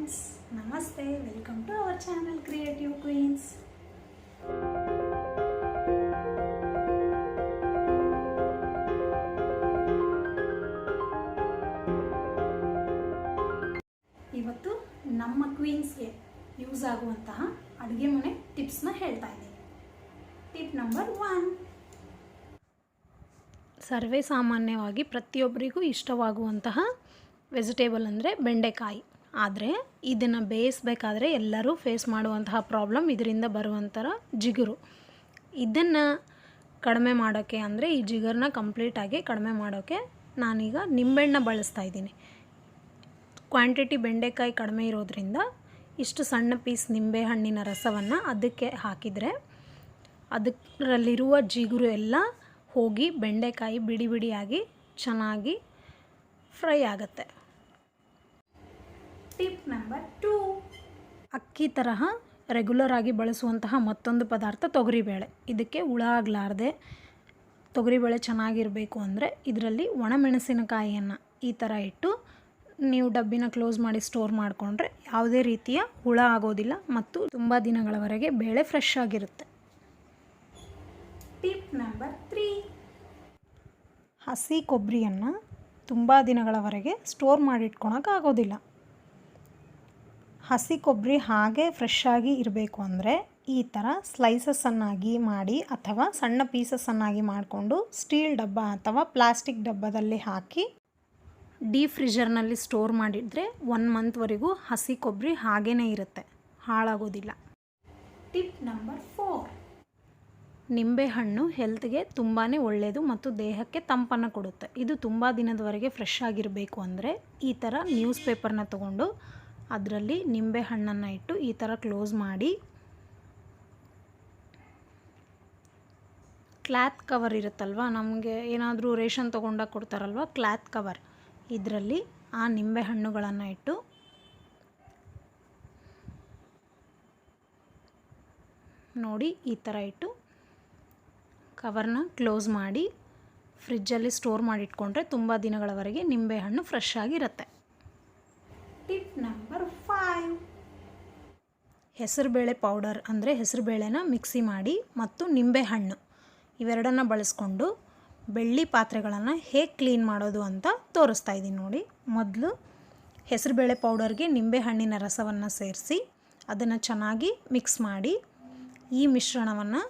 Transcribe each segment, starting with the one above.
Friends, ನಮಸ್ತೆ. Welcome to our channel creative queens. ಇವತ್ತು ನಮ್ಮ ಕ್ವೀನ್ಸ್ಗೆ ಯೂಸ್ ಆಗುವಂತಹ ಅಡುಗೆ ಮನೆ ಟಿಪ್ಸ್ನ ಹೇಳ್ತಾ ಇದ್ದೀನಿ. Tip number 1. ಸರ್ವೇ ಸಾಮಾನ್ಯವಾಗಿ ಪ್ರತಿಯೊಬ್ಬರಿಗೂ ಇಷ್ಟವಾಗುವಂತಹ ವೆಜಿಟೇಬಲ್ ಅಂದರೆ ಬೆಂಡೆಕಾಯಿ. ಆದರೆ ಇದನ್ನು ಬೇಯಿಸಬೇಕಾದ್ರೆ ಎಲ್ಲರೂ ಫೇಸ್ ಮಾಡುವಂತಹ ಪ್ರಾಬ್ಲಮ್ ಇದರಿಂದ ಬರುವಂಥರ ಜಿಗುರು. ಇದನ್ನು ಕಡಿಮೆ ಮಾಡೋಕ್ಕೆ ಅಂದರೆ ಈ ಜಿಗುರನ್ನ ಕಂಪ್ಲೀಟಾಗಿ ಕಡಿಮೆ ಮಾಡೋಕ್ಕೆ ನಾನೀಗ ನಿಂಬೆಹಣ್ಣ ಬಳಸ್ತಾ ಇದ್ದೀನಿ. ಕ್ವಾಂಟಿಟಿ ಬೆಂಡೆಕಾಯಿ ಕಡಿಮೆ ಇರೋದ್ರಿಂದ ಇಷ್ಟು ಸಣ್ಣ ಪೀಸ್ ನಿಂಬೆಹಣ್ಣಿನ ರಸವನ್ನು ಅದಕ್ಕೆ ಹಾಕಿದರೆ ಅದರಲ್ಲಿರುವ ಜಿಗುರು ಎಲ್ಲ ಹೋಗಿ ಬೆಂಡೆಕಾಯಿ ಬಿಡಿ ಬಿಡಿಯಾಗಿ ಚೆನ್ನಾಗಿ ಫ್ರೈ ಆಗುತ್ತೆ. Tip number 2. ಅಕ್ಕಿ ತರಹ ರೆಗ್ಯುಲರ್ ಆಗಿ ಬಳಸುವಂತಹ ಮತ್ತೊಂದು ಪದಾರ್ಥ ತೊಗರಿಬೇಳೆ. ಇದಕ್ಕೆ ಹುಳ ಆಗಲಾರ್ದೆ ತೊಗರಿಬೇಳೆ ಚೆನ್ನಾಗಿರಬೇಕು ಅಂದರೆ ಇದರಲ್ಲಿ ಒಣಮೆಣಸಿನಕಾಯಿಯನ್ನು ಈ ಥರ ಇಟ್ಟು ನೀವು ಡಬ್ಬಿನ ಕ್ಲೋಸ್ ಮಾಡಿ ಸ್ಟೋರ್ ಮಾಡಿಕೊಂಡ್ರೆ ಯಾವುದೇ ರೀತಿಯ ಹುಳ ಆಗೋದಿಲ್ಲ ಮತ್ತು ತುಂಬ ದಿನಗಳವರೆಗೆ ಬೇಳೆ ಫ್ರೆಶ್ ಆಗಿರುತ್ತೆ. Tip number 3. ಹಸಿ ಕೊಬ್ಬರಿಯನ್ನು ತುಂಬ ದಿನಗಳವರೆಗೆ ಸ್ಟೋರ್ ಮಾಡಿಟ್ಕೊಳಕ್ಕಾಗೋದಿಲ್ಲ. ಹಸಿ ಕೊಬ್ಬರಿ ಹಾಗೆ ಫ್ರೆಶ್ ಆಗಿ ಇರಬೇಕು ಅಂದರೆ ಈ ಥರ ಸ್ಲೈಸಸ್ಸನ್ನಾಗಿ ಮಾಡಿ ಅಥವಾ ಸಣ್ಣ ಪೀಸಸ್ಸನ್ನಾಗಿ ಮಾಡಿಕೊಂಡು ಸ್ಟೀಲ್ ಡಬ್ಬ ಅಥವಾ ಪ್ಲಾಸ್ಟಿಕ್ ಡಬ್ಬದಲ್ಲಿ ಹಾಕಿ ಡೀಪ್ ಫ್ರಿಜರ್ನಲ್ಲಿ ಸ್ಟೋರ್ ಮಾಡಿದರೆ 1 ಮಂತ್ವರೆಗೂ ಹಸಿ ಕೊಬ್ಬರಿ ಹಾಗೇ ಇರುತ್ತೆ, ಹಾಳಾಗೋದಿಲ್ಲ. Tip number 4. ನಿಂಬೆಹಣ್ಣು ಹೆಲ್ತ್ಗೆ ತುಂಬಾ ಒಳ್ಳೆಯದು ಮತ್ತು ದೇಹಕ್ಕೆ ತಂಪನ್ನು ಕೊಡುತ್ತೆ. ಇದು ತುಂಬ ದಿನದವರೆಗೆ ಫ್ರೆಶ್ ಆಗಿರಬೇಕು ಅಂದರೆ ಈ ಥರ ನ್ಯೂಸ್ ಪೇಪರ್ನ ತೊಗೊಂಡು ಅದರಲ್ಲಿ ನಿಂಬೆಹಣ್ಣನ್ನು ಇಟ್ಟು ಈ ಥರ ಕ್ಲೋಸ್ ಮಾಡಿ ಕ್ಲಾತ್ ಕವರ್ ಇರುತ್ತಲ್ವ, ನಮಗೆ ಏನಾದರೂ ರೇಷನ್ ತೊಗೊಂಡಾಗ ಕೊಡ್ತಾರಲ್ವ ಕ್ಲಾತ್ ಕವರ್, ಇದರಲ್ಲಿ ಆ ನಿಂಬೆಹಣ್ಣುಗಳನ್ನು ಇಟ್ಟು ನೋಡಿ ಈ ಥರ ಇಟ್ಟು ಕವರ್ನ ಕ್ಲೋಸ್ ಮಾಡಿ ಫ್ರಿಜ್ಜಲ್ಲಿ ಸ್ಟೋರ್ ಮಾಡಿಟ್ಕೊಂಡ್ರೆ ತುಂಬ ದಿನಗಳವರೆಗೆ ನಿಂಬೆಹಣ್ಣು ಫ್ರೆಶ್ ಆಗಿರುತ್ತೆ. Tip number 5. ಹೆಸರುಬೇಳೆ ಪೌಡರ್ ಅಂದರೆ ಹೆಸರುಬೇಳೆನ ಮಿಕ್ಸಿ ಮಾಡಿ ಮತ್ತು ನಿಂಬೆಹಣ್ಣು ಇವೆರಡನ್ನು ಬಳಸ್ಕೊಂಡು ಬೆಳ್ಳಿ ಪಾತ್ರೆಗಳನ್ನು ಹೇಗೆ ಕ್ಲೀನ್ ಮಾಡೋದು ಅಂತ ತೋರಿಸ್ತಾ ಇದ್ದೀನಿ ನೋಡಿ. ಮೊದಲು ಹೆಸರುಬೇಳೆ ಪೌಡರ್ಗೆ ನಿಂಬೆಹಣ್ಣಿನ ರಸವನ್ನು ಸೇರಿಸಿ ಅದನ್ನು ಚೆನ್ನಾಗಿ ಮಿಕ್ಸ್ ಮಾಡಿ ಈ ಮಿಶ್ರಣವನ್ನು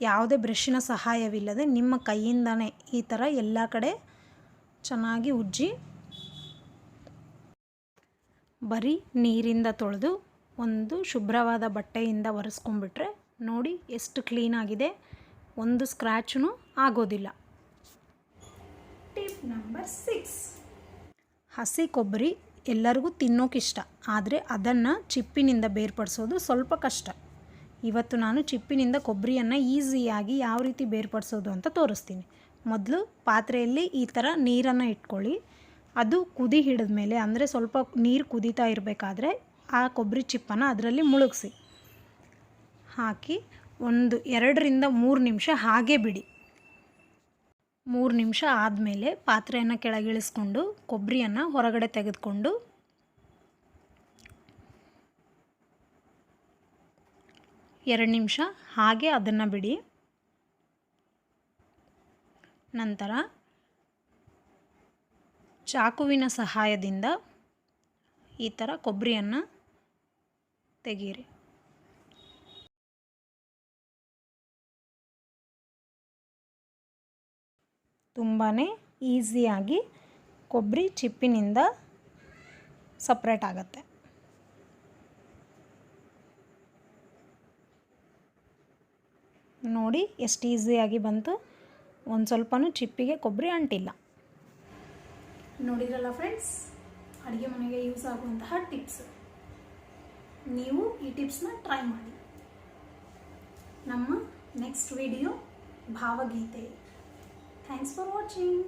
ಯಾವುದೇ ಬ್ರಷ್ಷಿನ ಸಹಾಯವಿಲ್ಲದೆ ನಿಮ್ಮ ಕೈಯಿಂದನೇ ಈ ಥರ ಎಲ್ಲ ಕಡೆ ಚೆನ್ನಾಗಿ ಉಜ್ಜಿ ಬರೀ ನೀರಿಂದ ತೊಳೆದು ಒಂದು ಶುಭ್ರವಾದ ಬಟ್ಟೆಯಿಂದ ಒರೆಸ್ಕೊಂಡ್ಬಿಟ್ರೆ ನೋಡಿ ಎಷ್ಟು ಕ್ಲೀನಾಗಿದೆ, ಒಂದು ಸ್ಕ್ರ್ಯಾಚೂ ಆಗೋದಿಲ್ಲ. Tip number 6. ಹಸಿ ಕೊಬ್ಬರಿ ಎಲ್ಲರಿಗೂ ತಿನ್ನೋಕ್ಕಿಷ್ಟ, ಆದರೆ ಅದನ್ನು ಚಿಪ್ಪಿನಿಂದ ಬೇರ್ಪಡಿಸೋದು ಸ್ವಲ್ಪ ಕಷ್ಟ. ಇವತ್ತು ನಾನು ಚಿಪ್ಪಿನಿಂದ ಕೊಬ್ಬರಿಯನ್ನು ಈಸಿಯಾಗಿ ಯಾವ ರೀತಿ ಬೇರ್ಪಡಿಸೋದು ಅಂತ ತೋರಿಸ್ತೀನಿ. ಮೊದಲು ಪಾತ್ರೆಯಲ್ಲಿ ಈ ಥರ ನೀರನ್ನು ಇಟ್ಕೊಳ್ಳಿ. ಅದು ಕುದಿ ಹಿಡಿದ ಮೇಲೆ ಅಂದರೆ ಸ್ವಲ್ಪ ನೀರು ಕುದೀತಾ ಇರಬೇಕಾದ್ರೆ ಆ ಕೊಬ್ಬರಿ ಚಿಪ್ಪನ್ನು ಅದರಲ್ಲಿ ಮುಳುಗಿಸಿ ಹಾಕಿ 2 ರಿಂದ 3 ನಿಮಿಷ ಹಾಗೆ ಬಿಡಿ. 3 ನಿಮಿಷ ಆದಮೇಲೆ ಪಾತ್ರೆಯನ್ನು ಕೆಳಗಿಳಿಸ್ಕೊಂಡು ಕೊಬ್ಬರಿಯನ್ನು ಹೊರಗಡೆ ತೆಗೆದುಕೊಂಡು 2 ನಿಮಿಷ ಹಾಗೆ ಅದನ್ನು ಬಿಡಿ. ನಂತರ ಚಾಕುವಿನ ಸಹಾಯದಿಂದ ಈ ಥರ ಕೊಬ್ಬರಿಯನ್ನು ತೆಗೀರಿ. ತುಂಬಾ ಈಸಿಯಾಗಿ ಕೊಬ್ಬರಿ ಚಿಪ್ಪಿನಿಂದ ಸಪ್ರೇಟ್ ಆಗುತ್ತೆ. ನೋಡಿ ಎಷ್ಟು ಈಸಿಯಾಗಿ ಬಂತು, ಒಂದು ಸ್ವಲ್ಪನೂ ಚಿಪ್ಪಿಗೆ ಕೊಬ್ಬರಿ ಅಂಟಿಲ್ಲ. ನೋಡಿದ್ರಲ್ಲ ಫ್ರೆಂಡ್ಸ್, ಅಡುಗೆ ಮನೆಗೆ ಯೂಸ್ ಆಗುವಂತಹ ಟಿಪ್ಸ್. ನೀವು ಈ ಟಿಪ್ಸ್ನ ಟ್ರೈ ಮಾಡಿ. ನಮ್ಮ ನೆಕ್ಸ್ಟ್ ವಿಡಿಯೋ ಭಾವಗೀತೆ. Thanks for watching.